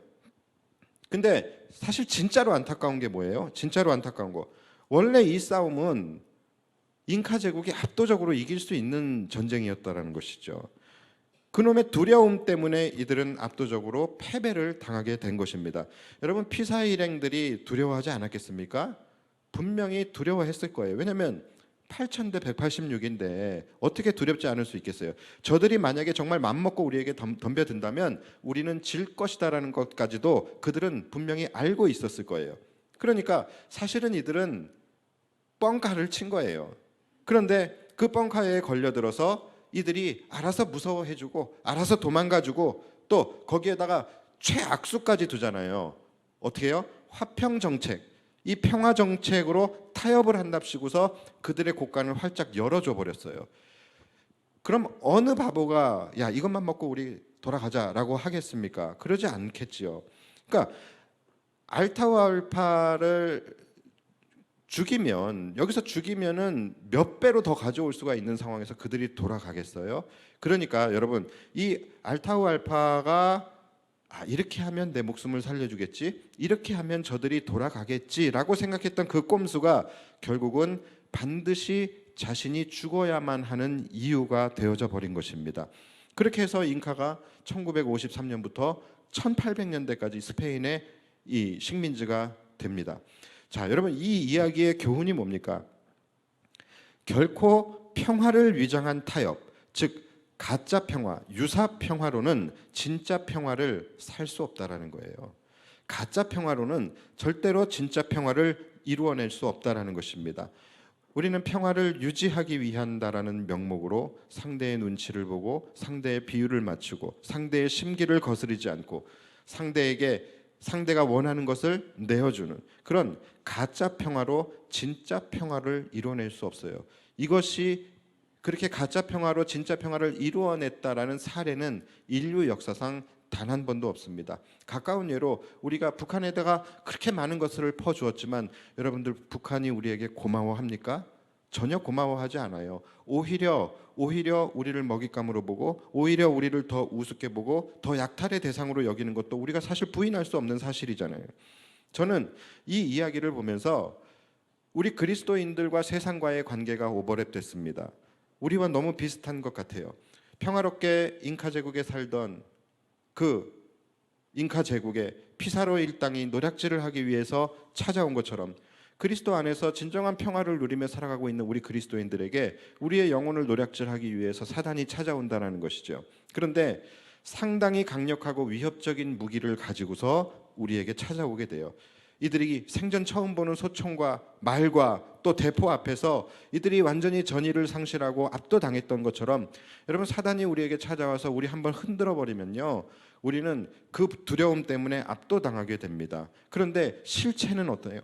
근데 사실 진짜로 안타까운 게 뭐예요? 진짜로 안타까운 거, 원래 이 싸움은 잉카 제국이 압도적으로 이길 수 있는 전쟁이었다라는 것이죠. 그놈의 두려움 때문에 이들은 압도적으로 패배를 당하게 된 것입니다. 여러분, 피사 일행들이 두려워하지 않았겠습니까? 분명히 두려워했을 거예요. 왜냐하면 8,000대 186인데 어떻게 두렵지 않을 수 있겠어요? 저들이 만약에 정말 맘먹고 우리에게 덤벼든다면 우리는 질 것이다라는 것까지도 그들은 분명히 알고 있었을 거예요. 그러니까 사실은 이들은 뻥카를 친 거예요. 그런데 그 뻥카에 걸려들어서 이들이 알아서 무서워해주고 알아서 도망가주고 또 거기에다가 최악수까지 두잖아요. 어떻게 해요? 화평정책, 이 평화정책으로 타협을 한답시고서 그들의 곳간을 활짝 열어줘 버렸어요. 그럼 어느 바보가 야 이것만 먹고 우리 돌아가자라고 하겠습니까? 그러지 않겠지요. 그러니까 알타우 알파를 죽이면, 여기서 죽이면은 몇 배로 더 가져올 수가 있는 상황에서 그들이 돌아가겠어요? 그러니까 여러분, 이 알타우 알파가 이렇게 하면 내 목숨을 살려주겠지, 이렇게 하면 저들이 돌아가겠지라고 생각했던 그 꼼수가 결국은 반드시 자신이 죽어야만 하는 이유가 되어져 버린 것입니다. 그렇게 해서 잉카가 1953년부터 1800년대까지 스페인의 이 식민지가 됩니다. 자, 여러분, 이 이야기의 교훈이 뭡니까? 결코 평화를 위장한 타협, 즉 가짜 평화, 유사 평화로는 진짜 평화를 살 수 없다라는 거예요. 가짜 평화로는 절대로 진짜 평화를 이루어낼 수 없다라는 것입니다. 우리는 평화를 유지하기 위한다라는 명목으로 상대의 눈치를 보고 상대의 비율을 맞추고 상대의 심기를 거스르지 않고 상대가 원하는 것을 내어주는 그런 가짜 평화로 진짜 평화를 이루어낼 수 없어요. 이것이 그렇게 가짜 평화로 진짜 평화를 이루어냈다라는 사례는 인류 역사상 단 한 번도 없습니다. 가까운 예로 우리가 북한에다가 그렇게 많은 것을 퍼주었지만 여러분들, 북한이 우리에게 고마워합니까? 전혀 고마워하지 않아요. 오히려 우리를 먹잇감으로 보고 오히려 우리를 더 우습게 보고 더 약탈의 대상으로 여기는 것도 우리가 사실 부인할 수 없는 사실이잖아요. 저는 이 이야기를 보면서 우리 그리스도인들과 세상과의 관계가 오버랩 됐습니다. 우리와 너무 비슷한 것 같아요. 평화롭게 잉카 제국에 살던 그 잉카 제국에 피사로 일당이 노략질을 하기 위해서 찾아온 것처럼 그리스도 안에서 진정한 평화를 누리며 살아가고 있는 우리 그리스도인들에게 우리의 영혼을 노략질하기 위해서 사단이 찾아온다는 것이죠. 그런데 상당히 강력하고 위협적인 무기를 가지고서 우리에게 찾아오게 돼요. 이들이 생전 처음 보는 소총과 말과 또 대포 앞에서 이들이 완전히 전의를 상실하고 압도당했던 것처럼 여러분, 사단이 우리에게 찾아와서 우리 한번 흔들어 버리면요, 우리는 그 두려움 때문에 압도당하게 됩니다. 그런데 실체는 어때요?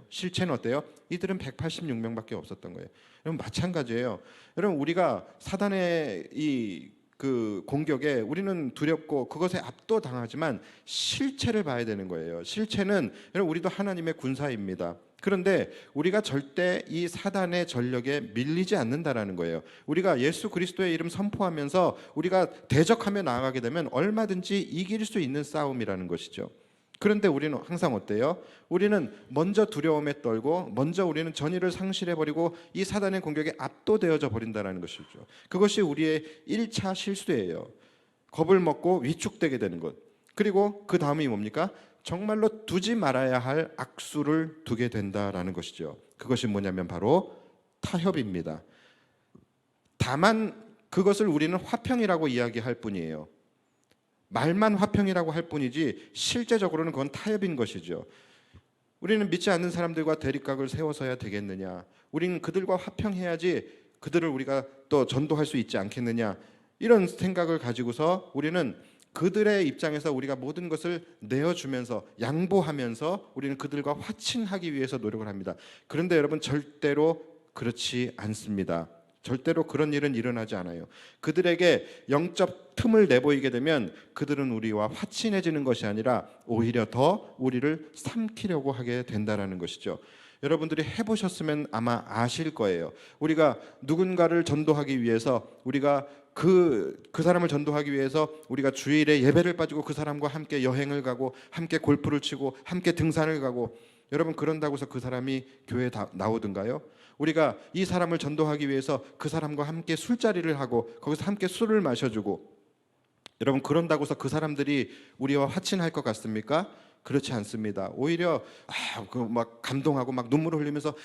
이들은 186명밖에 없었던 거예요. 여러분, 마찬가지예요. 여러분, 우리가 사단의 그 공격에 우리는 두렵고 그것에 압도당하지만 실체를 봐야 되는 거예요. 실체는 여러분, 우리도 하나님의 군사입니다. 그런데 우리가 절대 이 사단의 전력에 밀리지 않는다라는 거예요. 우리가 예수 그리스도의 이름 선포하면서 우리가 대적하며 나아가게 되면 얼마든지 이길 수 있는 싸움이라는 것이죠. 그런데 우리는 항상 어때요? 우리는 먼저 두려움에 떨고 먼저 우리는 전의를 상실해버리고 이 사단의 공격에 압도되어져 버린다는 것이죠. 그것이 우리의 1차 실수예요. 겁을 먹고 위축되게 되는 것. 그리고 그 다음이 뭡니까? 정말로 두지 말아야 할 악수를 두게 된다라는 것이죠. 그것이 뭐냐면 바로 타협입니다. 다만 그것을 우리는 화평이라고 이야기할 뿐이에요. 말만 화평이라고 할 뿐이지 실제적으로는 그건 타협인 것이죠. 우리는 믿지 않는 사람들과 대립각을 세워서야 되겠느냐? 우리는 그들과 화평해야지 그들을 우리가 또 전도할 수 있지 않겠느냐? 이런 생각을 가지고서 우리는 그들의 입장에서 우리가 모든 것을 내어주면서 양보하면서 우리는 그들과 화친하기 위해서 노력을 합니다. 그런데 여러분 절대로 그렇지 않습니다. 절대로 그런 일은 일어나지 않아요. 그들에게 영적 틈을 내보이게 되면 그들은 우리와 화친해지는 것이 아니라 오히려 더 우리를 삼키려고 하게 된다는 것이죠. 여러분들이 해보셨으면 아마 아실 거예요. 우리가 누군가를 전도하기 위해서 우리가 그 사람을 전도하기 위해서 우리가 주일에 예배를 빠지고 그 사람과 함께 여행을 가고 함께 골프를 치고 함께 등산을 가고 여러분 그런다고 해서 그 사람이 교회에 나오든가요? 우리가 이 사람을 전도하기 위해서 그 사람과 함께 술자리를 하고 거기서 함께 술을 마셔주고 여러분 그런다고 해서 그 사람들이 우리와 화친할 것 같습니까? 그렇지 않습니다. 오히려 막 감동하고 막 눈물을 흘리면서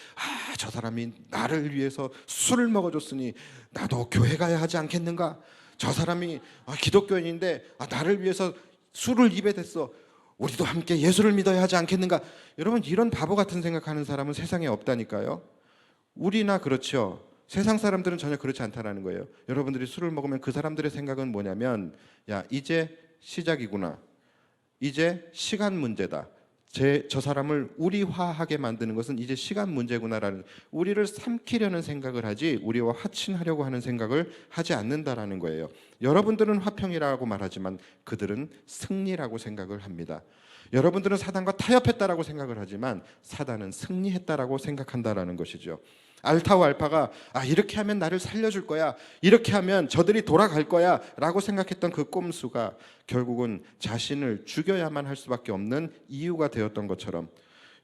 저 사람이 나를 위해서 술을 먹어줬으니 나도 교회 가야 하지 않겠는가? 저 사람이 기독교인인데 나를 위해서 술을 입에 댔어. 우리도 함께 예수를 믿어야 하지 않겠는가? 여러분 이런 바보 같은 생각하는 사람은 세상에 없다니까요. 우리나 그렇죠. 세상 사람들은 전혀 그렇지 않다라는 거예요. 여러분들이 술을 먹으면 그 사람들의 생각은 뭐냐면 야 이제 시작이구나. 이제 시간 문제다. 저 사람을 우리화하게 만드는 것은 이제 시간 문제구나라는 우리를 삼키려는 생각을 하지 우리와 화친하려고 하는 생각을 하지 않는다라는 거예요. 여러분들은 화평이라고 말하지만 그들은 승리라고 생각을 합니다. 여러분들은 사단과 타협했다라고 생각을 하지만 사단은 승리했다라고 생각한다라는 것이죠. 알타와 알파가 이렇게 하면 나를 살려줄 거야, 이렇게 하면 저들이 돌아갈 거야 라고 생각했던 그 꼼수가 결국은 자신을 죽여야만 할 수밖에 없는 이유가 되었던 것처럼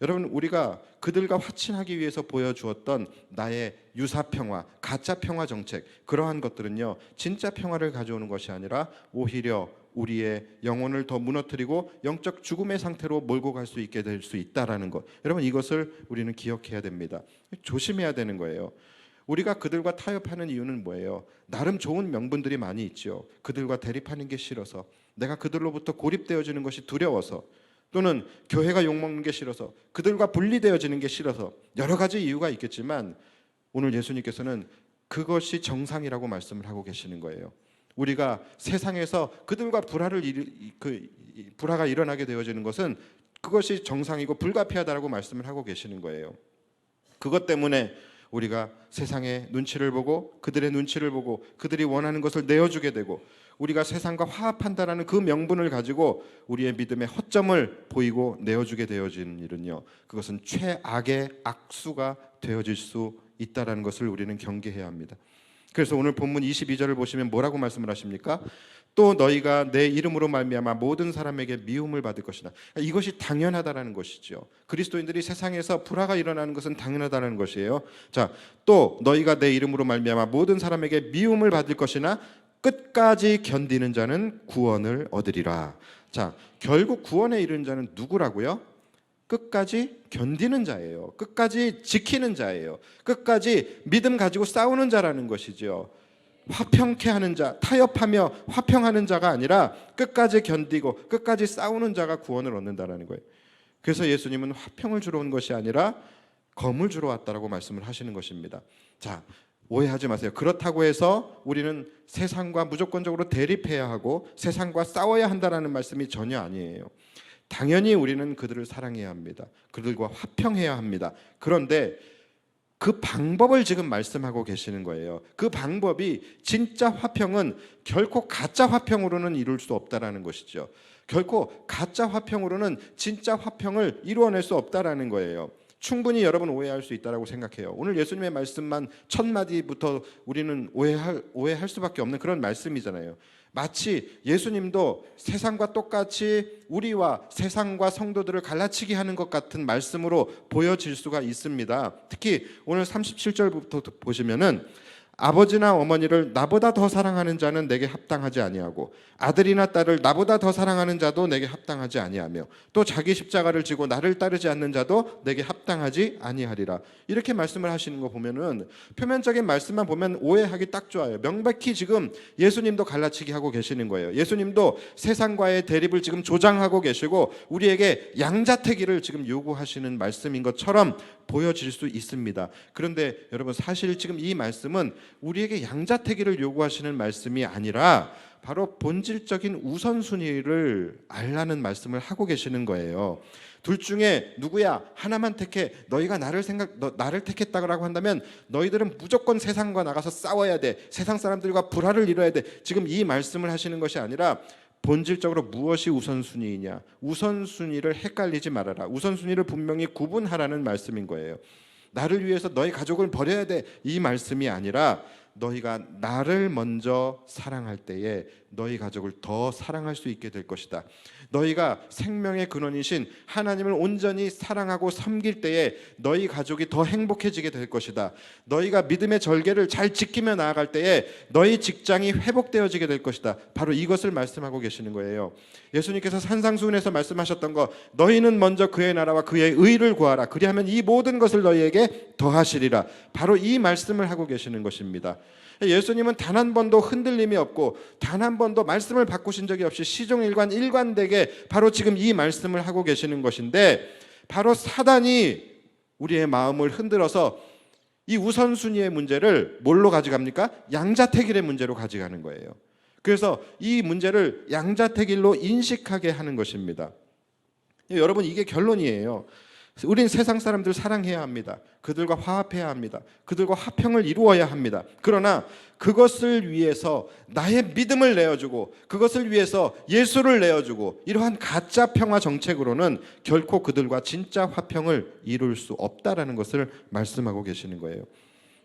여러분 우리가 그들과 화친하기 위해서 보여주었던 나의 유사평화, 가짜평화 정책 그러한 것들은요 진짜 평화를 가져오는 것이 아니라 오히려 우리의 영혼을 더 무너뜨리고 영적 죽음의 상태로 몰고 갈 수 있게 될 수 있다라는 것 여러분 이것을 우리는 기억해야 됩니다. 조심해야 되는 거예요. 우리가 그들과 타협하는 이유는 뭐예요? 나름 좋은 명분들이 많이 있죠. 그들과 대립하는 게 싫어서 내가 그들로부터 고립되어지는 것이 두려워서 또는 교회가 욕먹는 게 싫어서 그들과 분리되어지는 게 싫어서 여러 가지 이유가 있겠지만 오늘 예수님께서는 그것이 정상이라고 말씀을 하고 계시는 거예요. 우리가 세상에서 그들과 불화가 일어나게 되어지는 것은 그것이 정상이고 불가피하다라고 말씀을 하고 계시는 거예요. 그것 때문에 우리가 세상의 눈치를 보고 그들의 눈치를 보고 그들이 원하는 것을 내어주게 되고 우리가 세상과 화합한다라는 그 명분을 가지고 우리의 믿음의 허점을 보이고 내어주게 되어지는 일은요 그것은 최악의 악수가 되어질 수 있다라는 것을 우리는 경계해야 합니다. 그래서 오늘 본문 22절을 보시면 뭐라고 말씀을 하십니까? 또 너희가 내 이름으로 말미암아 모든 사람에게 미움을 받을 것이다. 이것이 당연하다라는 것이죠. 그리스도인들이 세상에서 불화가 일어나는 것은 당연하다는 것이에요. 자, 또 너희가 내 이름으로 말미암아 모든 사람에게 미움을 받을 것이나 끝까지 견디는 자는 구원을 얻으리라. 자, 결국 구원에 이르는 자는 누구라고요? 끝까지 견디는 자예요. 끝까지 지키는 자예요. 끝까지 믿음 가지고 싸우는 자라는 것이죠. 화평케 하는 자, 타협하며 화평하는 자가 아니라 끝까지 견디고 끝까지 싸우는 자가 구원을 얻는다는 거예요. 그래서 예수님은 화평을 주러 온 것이 아니라 검을 주러 왔다라고 말씀을 하시는 것입니다. 자, 오해하지 마세요. 그렇다고 해서 우리는 세상과 무조건적으로 대립해야 하고 세상과 싸워야 한다라는 말씀이 전혀 아니에요. 당연히 우리는 그들을 사랑해야 합니다. 그들과 화평해야 합니다. 그런데 그 방법을 지금 말씀하고 계시는 거예요. 그 방법이 진짜 화평은 결코 가짜 화평으로는 이룰 수 없다라는 것이죠. 결코 가짜 화평으로는 진짜 화평을 이루어낼 수 없다라는 거예요. 충분히 여러분 오해할 수 있다라고 생각해요. 오늘 예수님의 말씀만 첫 마디부터 우리는 오해할 수밖에 없는 그런 말씀이잖아요. 마치 예수님도 세상과 똑같이 우리와 세상과 성도들을 갈라치기 하는 것 같은 말씀으로 보여질 수가 있습니다. 특히 오늘 37절부터 보시면은 아버지나 어머니를 나보다 더 사랑하는 자는 내게 합당하지 아니하고 아들이나 딸을 나보다 더 사랑하는 자도 내게 합당하지 아니하며 또 자기 십자가를 지고 나를 따르지 않는 자도 내게 합당하지 아니하리라. 이렇게 말씀을 하시는 거 보면은 표면적인 말씀만 보면 오해하기 딱 좋아요. 명백히 지금 예수님도 갈라치기 하고 계시는 거예요. 예수님도 세상과의 대립을 지금 조장하고 계시고 우리에게 양자택일을 지금 요구하시는 말씀인 것처럼 보여질 수 있습니다. 그런데 여러분 사실 지금 이 말씀은 우리에게 양자택일을 요구하시는 말씀이 아니라 바로 본질적인 우선순위를 알라는 말씀을 하고 계시는 거예요. 둘 중에 누구야? 하나만 택해. 너희가 나를 택했다고 한다면 너희들은 무조건 세상과 나가서 싸워야 돼. 세상 사람들과 불화를 이뤄야 돼. 지금 이 말씀을 하시는 것이 아니라 본질적으로 무엇이 우선순위이냐? 우선순위를 헷갈리지 말아라. 우선순위를 분명히 구분하라는 말씀인 거예요. 나를 위해서 너희 가족을 버려야 돼. 이 말씀이 아니라 너희가 나를 먼저 사랑할 때에 너희 가족을 더 사랑할 수 있게 될 것이다. 너희가 생명의 근원이신 하나님을 온전히 사랑하고 섬길 때에 너희 가족이 더 행복해지게 될 것이다. 너희가 믿음의 절개를 잘 지키며 나아갈 때에 너희 직장이 회복되어지게 될 것이다. 바로 이것을 말씀하고 계시는 거예요. 예수님께서 산상수훈에서 말씀하셨던 거, 너희는 먼저 그의 나라와 그의 의를 구하라. 그리하면 이 모든 것을 너희에게 더하시리라. 바로 이 말씀을 하고 계시는 것입니다. 예수님은 단 한 번도 흔들림이 없고 단 한 번도 말씀을 바꾸신 적이 없이 시종일관 일관되게 바로 지금 이 말씀을 하고 계시는 것인데, 바로 사단이 우리의 마음을 흔들어서 이 우선순위의 문제를 뭘로 가져갑니까? 양자택일의 문제로 가져가는 거예요. 그래서 이 문제를 양자택일로 인식하게 하는 것입니다. 여러분, 이게 결론이에요. 우린 세상 사람들 사랑해야 합니다. 그들과 화합해야 합니다. 그들과 화평을 이루어야 합니다. 그러나 그것을 위해서 나의 믿음을 내어주고 그것을 위해서 예수를 내어주고 이러한 가짜 평화 정책으로는 결코 그들과 진짜 화평을 이룰 수 없다라는 것을 말씀하고 계시는 거예요.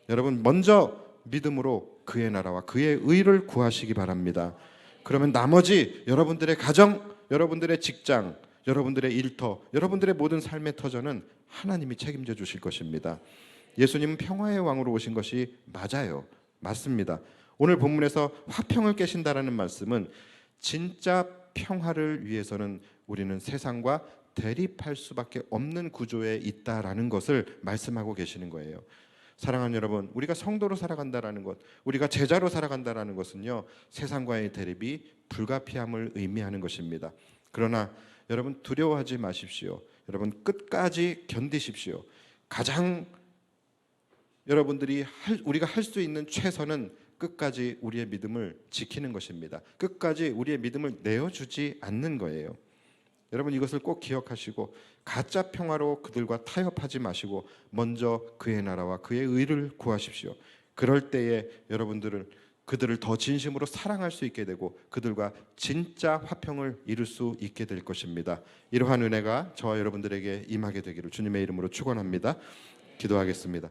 여러분, 먼저 믿음으로 그의 나라와 그의 의를 구하시기 바랍니다. 그러면 나머지 여러분들의 가정, 여러분들의 직장, 여러분들의 일터, 여러분들의 모든 삶의 터전은 하나님이 책임져 주실 것입니다. 예수님은 평화의 왕으로 오신 것이 맞아요. 맞습니다. 오늘 본문에서 화평을 깨신다라는 말씀은 진짜 평화를 위해서는 우리는 세상과 대립할 수밖에 없는 구조에 있다라는 것을 말씀하고 계시는 거예요. 사랑하는 여러분, 우리가 성도로 살아간다라는 것, 우리가 제자로 살아간다라는 것은요, 세상과의 대립이 불가피함을 의미하는 것입니다. 그러나 여러분, 두려워하지 마십시오. 여러분, 끝까지 견디십시오. 가장 우리가 할 수 있는 최선은 끝까지 우리의 믿음을 지키는 것입니다. 끝까지 우리의 믿음을 내어주지 않는 거예요. 여러분, 이것을 꼭 기억하시고 가짜 평화로 그들과 타협하지 마시고 먼저 그의 나라와 그의 의를 구하십시오. 그럴 때에 그들을 더 진심으로 사랑할 수 있게 되고 그들과 진짜 화평을 이룰 수 있게 될 것입니다. 이러한 은혜가 저와 여러분들에게 임하게 되기를 주님의 이름으로 축원합니다. 기도하겠습니다.